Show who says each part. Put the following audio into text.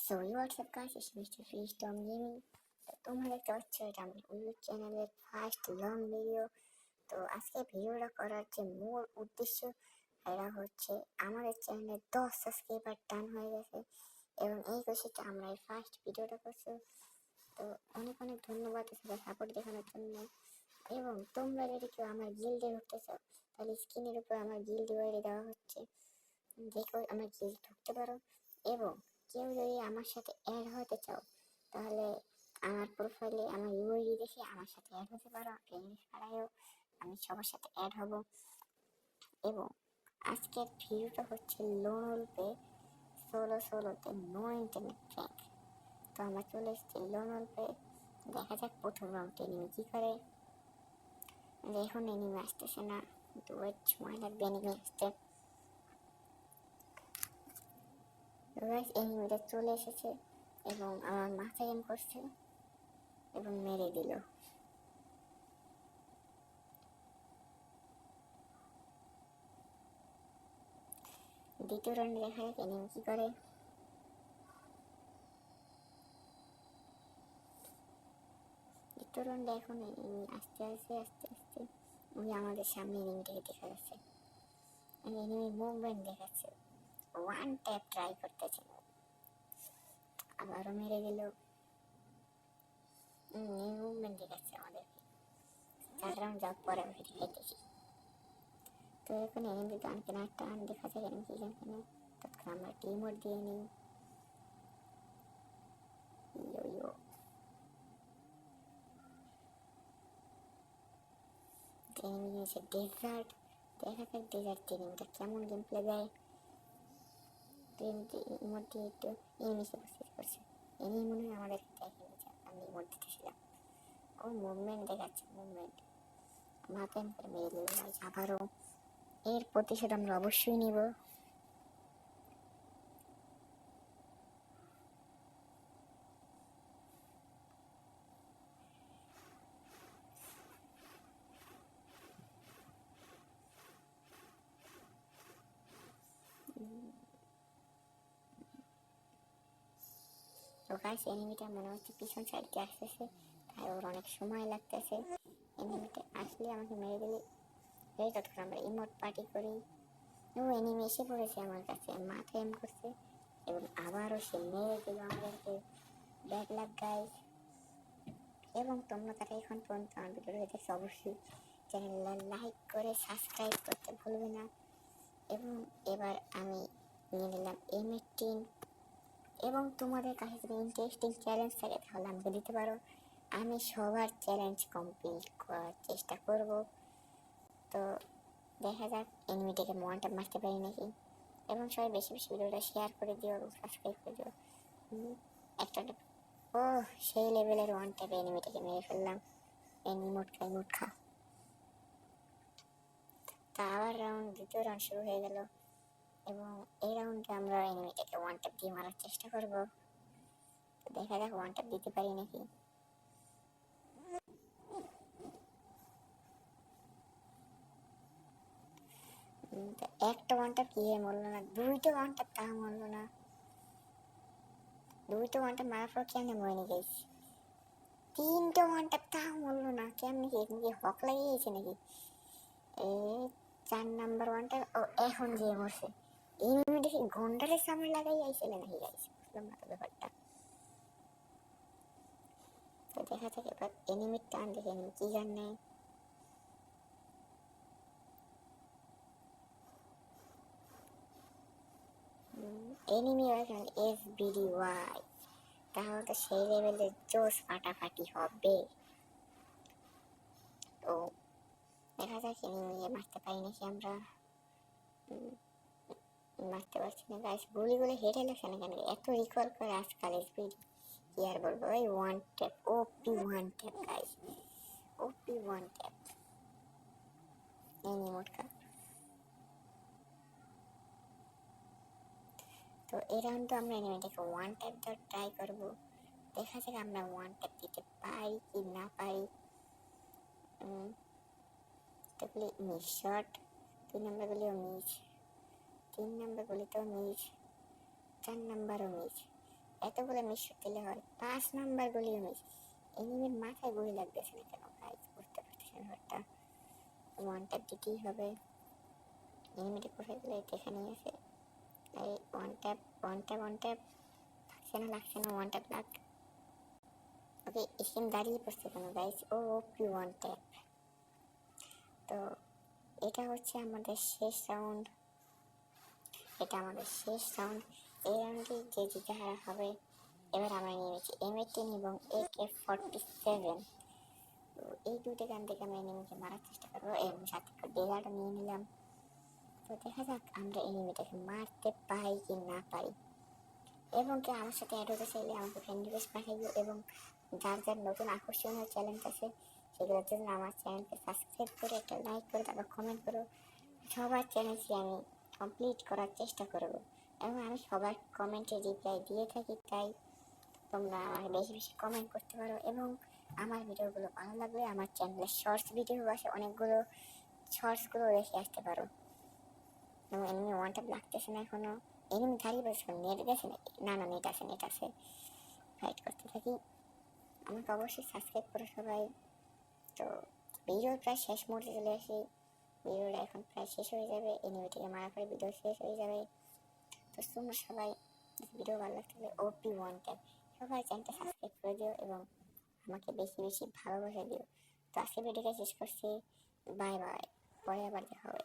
Speaker 1: So WhatsApp guys, it's mister free storm gaming. তো তোমরা দেখতে পাচ্ছ এটা আমার ইউটিউব চ্যানেলের ফার্স্ট লং ভিডিও। তো আজকে ভিডিওটা করার যে মূল উদ্দেশ্য এটা হচ্ছে আমাদের চ্যানেলে 10 সাবস্ক্রাইবার টান হয়ে গেছে এবং এই খুশিতে আমরা এই ফার্স্ট ভিডিওটা করছি। তো অনেক অনেক ধন্যবাদ সবাই সাপোর্ট দেখানোর জন্য। এবং তোমরা যদি কেউ আমার গিল্ডে ঢুকতে চাও তাহলে স্ক্রিনের উপর আমার গিল্ড ইউআইডি দেওয়া হচ্ছে, যে কেউ আমার গিল্ড ঢুকতে পারো। এবং কেউ যদি আমার সাথে অ্যাড হতে চাও তাহলে আমার প্রোফাইলে আমার ইউআইডি দেখে আমার সাথে অ্যাড হতে পারো। ফ্রেন্ড ছাড়াইও আমি সবার সাথে অ্যাড হব। এবং আজকের ভিডিওটা হচ্ছে লোন উল্পে ষোলোতে নো ইন্টারনেট প্র্যাঙ্ক। তো আমরা চলে এসেছি লোন উল্পে। দেখা যাক প্রথম রাউন্ড এনিমি কী করে। এখন এনিমি আসতেছে না, কিন্তু ওয়েট, সময় লাগবে এনিমি আসতে। এনিমিটা চলে এসেছে এবং আমার মাথায় এম করছে এবং মেরে দিল। দ্বিতীয় রাউন্ডে দেখা যাক এনিমি কি করে। দ্বিতীয় রাউন্ডে এখন এনিমি আস্তে ওই আমাদের সামনে এনিমিটাকে দেখা যাচ্ছে। এনিমি মুভমেন্ট দেখাচ্ছে, ওয়ান ট্যাপ ট্রাই করতেছে, আবারও মেরে দিল। মুভমেন্ট দেখাচ্ছে আমাদেরকে। 4 রাউন্ড যাওয়ার পরে আমি দেখাইতেছি। তো এখন এনিমি গান কেনার টান দেখা যায় এনিমি কি গান কেনে। তখন আমরা টিমওয়ার্ক দিয়ে নিই। ইয়ো ইয়ো, এনিমি নিয়েছে ডেজার্ট। দেখা যাক ডেজার্ট এনিমিটা কেমন গেম প্লে দেয়। মধ্যে একটু এনিমি উপস্থিত করছে। এনিমি মনে হয় আমাদের দেখেনি যে আমি ইমোট দিতেছিলাম। ও মুভমেন্ট দেখাচ্ছে, মুভমেন্ট মাথায় করে মেরে দিল ভাই। আবারও এর প্রতিশোধ আমরা অবশ্যই নিব। তো গাইস, এনিমিটা মনে হচ্ছে পিছন সাইড দিয়ে আসতেছে, তাই ওর অনেক সময় লাগতেছে। এনিমিটা আসলে আমাকে মেরে দিলে এই ততক্ষণ আমরা ইমোট পার্টি করি। ও এনিমি এসে পড়েছে আমার কাছে, মাথায় এম করছে এবং আবারও সে মেরে দিল আমাদেরকে। Bad luck guys. এবং তোমরা তারা এখন পর্যন্ত আমার ভিডিও দেখছো অবশ্যই চ্যানেলটা লাইক করে সাবস্ক্রাইব করতে ভুলবে না। এবং এবার আমি নিয়ে নিলাম M18। এবং তোমাদের কাছে যদি ইন্টারেস্টিং চ্যালেঞ্জ থাকে তাহলে আমাকে দিতে পারো, আমি সবার চ্যালেঞ্জ কমপ্লিট করার চেষ্টা করব। তো দেখা যাক এনিমিটাকে ওয়ান ট্যাপ মারতে পারি নাকি। এবং সবাই বেশি বেশি ভিডিওটা শেয়ার করে দিও এবং সাবস্ক্রাইব করে দিও। একটা ও সেই লেভেলের ওয়ান ট্যাপে এনিমিটাকে মেরে ফেললাম। ইমোট খা। তা আবার দ্বিতীয় রাউন্ড শুরু হয়ে গেল এবং এই রাউন্ডে আমরা এনিমিটাকে ওয়ান ট্যাপ দিয়ে মারার চেষ্টা করব। তো দেখা যাক ওয়ান ট্যাপ দিতে পারি নাকি। একটা ওয়ান ট্যাপ কি মরলো না, দুইটা ওয়ান ট্যাপ তা মরলো না। দুইটা ওয়ান ট্যাপ মারার পর কেমনে মরে গেছি। তিনটা ওয়ান ট্যাপ তা মরলো না, কেমনে কি হক লাগিয়েছে নাকি। এই 4 নাম্বার ওয়ান ট্যাপ ও এখন যে মরছে। এনিমি দেখি ঘন্টারের সামনে লাগাই আইছিল নাকি গাইছে, বুঝলাম না তো ব্যাপারটা। তো দেখা যাক এবার এনিমির টান দেখে এনিমি কি গান নেয়। এনিমি এখন SBDY, তাহলে তো সেই লেভেলের জোশ ফাটাফাটি হবে। তো দেখা যাক এনিমি মারতে পারি নাকি আমরা। মারতে পারছি না গাইস, গুলিগুলো হেঁটে লাগছে না কেন, এত রিকল করে আজকাল SBD। কি আর বলবো, ওই one tap, OP one tap guys, OP one tap. Enemy মোটকা। তো এই রাউন্ডে আমরা এনিমিটাকে ওয়ান ট্যাপ দেওয়ার ট্রাই করবো। দেখা যাক আমরা ওয়ান ট্যাপ দিতে পারি কি না পারি। তাহলে মিস শট, 2 নাম্বার গুলিও মিস, 3 নাম্বার গুলিতেও মিস, 4 নাম্বারও মিস। এতগুলো মিস দিলে হয়, 5 নাম্বার গুলিও মিস। এনিমির মাথায় গুলি লাগতেছে না কেন গাইস, বুঝতে পারতেছেন ব্যাপারটা। ওয়ান ট্যাপ দিতেই হবে। এনিমিটি কোথায় গেলে এখানেই আছে। এই one tap one tap one tap, লাগছে না ওয়ান ট্যাপ লাগ। ওকে স্কিম দাঁড়িয়ে পড়ছে কেন গাইস, ও ওপি ওয়ান ট্যাপ। তো এটা হচ্ছে আমাদের শেষ রাউন্ড, এটা আমাদের শেষ রাউন্ড। এই রাউন্ডে যে জিতে হারা হবে। এবার আমরা নিয়েছি M18 এবং AK-47। তো এই দুটো গান থেকে আমরা এনিমিকে মারার চেষ্টা করবো এবং সাথে একটা ডেজার্টও নিয়ে নিলাম। তো দেখা যাক আমরা এনিমিটাকে মারতে পারি কি না পারি। এবং কি আমার সাথে অ্যাড হতে চাইলে আমাকে ফ্রেন্ড রিকোয়েস্ট পাঠাইও, এবং যার যার নতুন আকর্ষণীয় চ্যালেঞ্জ আছে সেগুলোর জন্য আমার চ্যানেলকে সাবস্ক্রাইব করে একটা লাইক করে তারপর কমেন্ট করো। সবার চ্যালেঞ্জকে আমি কমপ্লিট করার চেষ্টা করব এবং আমি সবার কমেন্টে রিপ্লাই দিয়ে থাকি, তাই তোমরা আমাকে বেশি বেশি কমেন্ট করতে পারো। এবং আমার ভিডিওগুলো ভালো লাগলে আমার চ্যানেলে শর্টস ভিডিও আসে অনেকগুলো, শর্টসগুলো দেখে আসতে পারো। এবং এমনি ওয়ান ট্যাপ লাগতেছে না এখনো, এমনি দাঁড়িয়ে বলছে নেট গেছে নাকি, না না নেট আছে নেট আছে। ফাইট করতে থাকি, আমাকে অবশ্যই সাবস্ক্রাইব করো সবাই। তো ভিডিওর প্রায় শেষ মুহূর্তে চলে আসি, ভিডিওটা এখন প্রায় শেষ হয়ে যাবে, এনিমেটিকে মারা করে ভিডিও শেষ হয়ে যাবে। তো তোমরা সবাই ভিডিও ভালো লাগলে ওপি ওয়ান ট্যাপ সবাই চ্যানেলটা সাবস্ক্রাইব করে দিও এবং আমাকে বেশি বেশি ভালোবাসা দিও। তো আজকে ভিডিওটা শেষ করছি, বাই বাই, পরে আবার দেখা হবে।